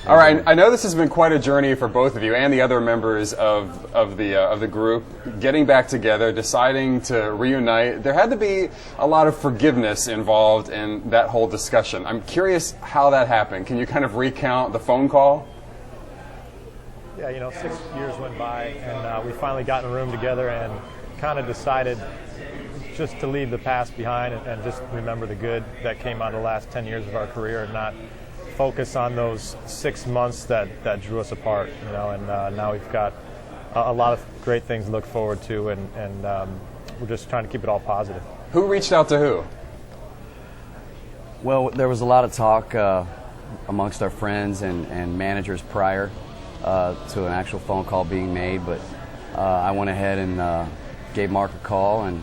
All right, I know this has been quite a journey for both of you and the other members of the group, getting back together, deciding to reunite. There had to be a lot of forgiveness involved in that whole discussion. I'm curious how that happened. Can you kind of recount the phone call? Yeah, 6 years went by, and we finally got in a room together and kind of decided just to leave the past behind and just remember the good that came out of the last 10 years of our career and not focus on those 6 months that drew us apart, and now we've got a lot of great things to look forward to, and we're just trying to keep it all positive. Who reached out to who? Well, there was a lot of talk amongst our friends and managers prior to an actual phone call being made, but I went ahead and gave Mark a call, and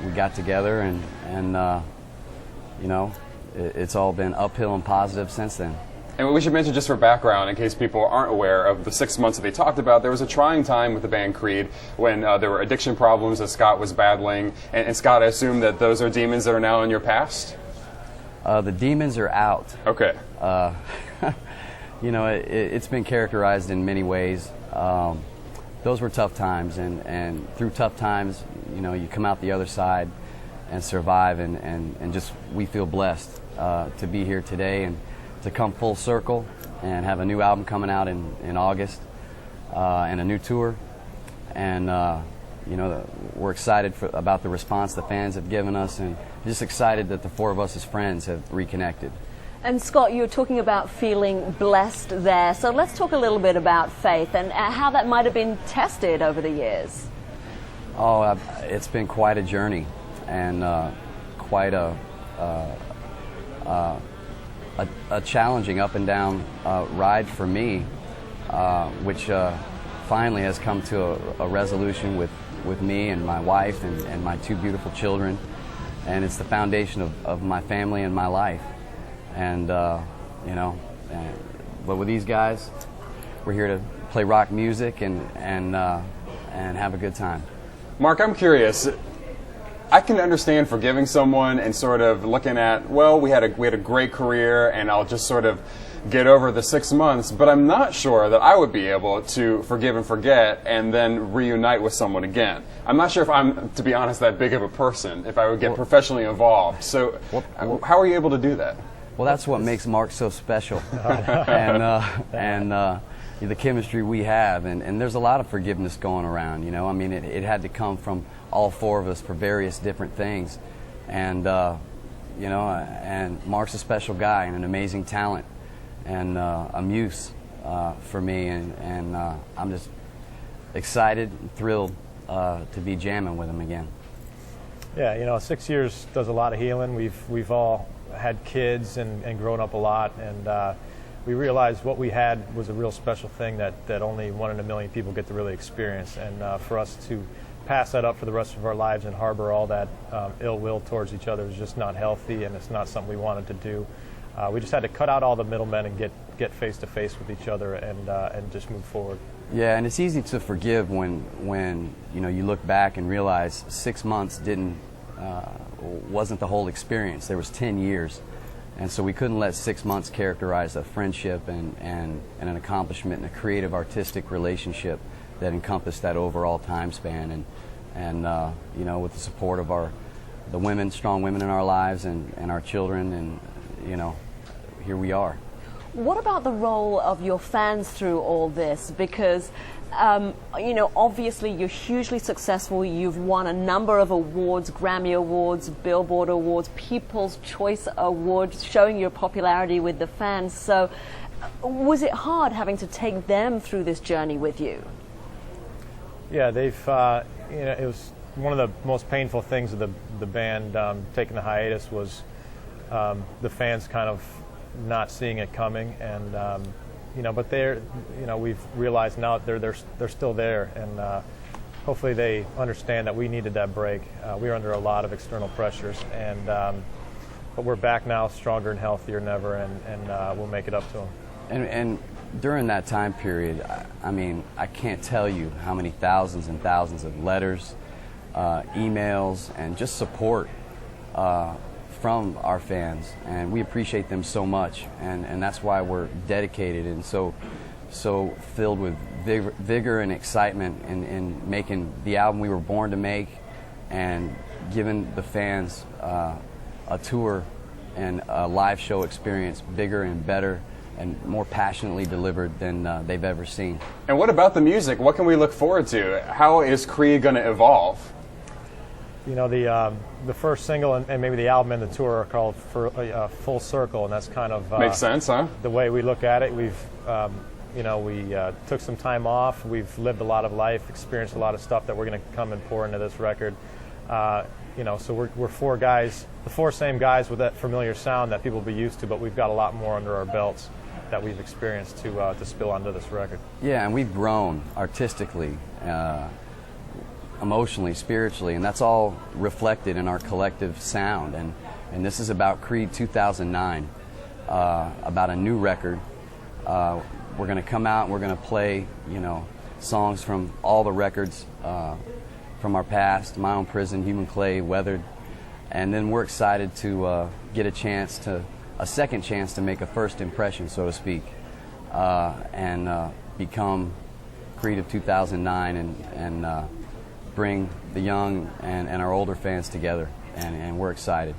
we got together, and it's all been uphill and positive since then. And we should mention, just for background, in case people aren't aware of the 6 months that they talked about, there was a trying time with the band Creed when there were addiction problems that Scott was battling. And Scott, I assume that those are demons that are now in your past? The demons are out. Okay. It's been characterized in many ways. Those were tough times, and through tough times, you come out the other side and survive, and just we feel blessed to be here today and to come full circle and have a new album coming out in August and a new tour. And we're excited about the response the fans have given us, and just excited that the four of us as friends have reconnected. And Scott, you were talking about feeling blessed there, so let's talk a little bit about faith and how that might have been tested over the years. Oh, it's been quite a journey, and quite a challenging up and down ride for me, which finally has come to a resolution with me and my wife and my two beautiful children, and it's the foundation of my family and my life. And but with these guys, we're here to play rock music and have a good time. Mark, I'm curious. I can understand forgiving someone and sort of looking at, well, we had a great career, and I'll just sort of get over the 6 months. But I'm not sure that I would be able to forgive and forget and then reunite with someone again. I'm not sure if I'm, to be honest, that big of a person, if I would get professionally involved. So how are you able to do that? Well, that's what makes Mark so special, and the chemistry we have, and there's a lot of forgiveness going around. I mean, it had to come from all four of us for various different things, and and Mark's a special guy and an amazing talent, and a muse for me, and I'm just excited and thrilled to be jamming with him again. Yeah, 6 years does a lot of healing. We've all had kids and grown up a lot, and we realized what we had was a real special thing that only 1 in a million people get to really experience, and for us to pass that up for the rest of our lives and harbor all that ill will towards each other is just not healthy, and it's not something we wanted to do. We just had to cut out all the middlemen and get face to face with each other and just move forward. Yeah, and it's easy to forgive when you look back and realize 6 months wasn't the whole experience. There was 10 years, and so we couldn't let 6 months characterize a friendship and an accomplishment and a creative artistic relationship that encompassed that overall time span, and with the support of the women, strong women in our lives, and our children, and here we are. What about the role of your fans through all this? Because obviously you're hugely successful. You've won a number of awards, Grammy Awards, Billboard Awards, People's Choice Awards, showing your popularity with the fans. So was it hard having to take them through this journey with you? Yeah, they've, it was one of the most painful things of the band taking the hiatus was the fans kind of not seeing it coming, and but we've realized now they're still there, and hopefully they understand that we needed that break. We were under a lot of external pressures, and but we're back now, stronger and healthier than ever, and we'll make it up to them. And during that time period, I mean, I can't tell you how many thousands and thousands of letters, emails, and just support from our fans, and we appreciate them so much, and that's why we're dedicated and so filled with vigor and excitement in making the album we were born to make, and giving the fans a tour and a live show experience bigger and better and more passionately delivered than they've ever seen. And what about the music? What can we look forward to? How is Creed going to evolve? You know, the first single and maybe the album and the tour are called Full Circle, and that's kind of makes sense, huh? The way we look at it. We've we took some time off. We've lived a lot of life, experienced a lot of stuff that we're going to come and pour into this record. So we're four guys, the four same guys with that familiar sound that people will be used to, but we've got a lot more under our belts that we've experienced to spill onto this record. Yeah, and we've grown artistically, emotionally, spiritually, and that's all reflected in our collective sound. And this is about Creed 2009, about a new record. We're going to come out and we're going to play, songs from all the records from our past, My Own Prison, Human Clay, Weathered, and then we're excited to get a second chance to make a first impression, so to speak, and become Creed of 2009 and bring the young and our older fans together, and we're excited.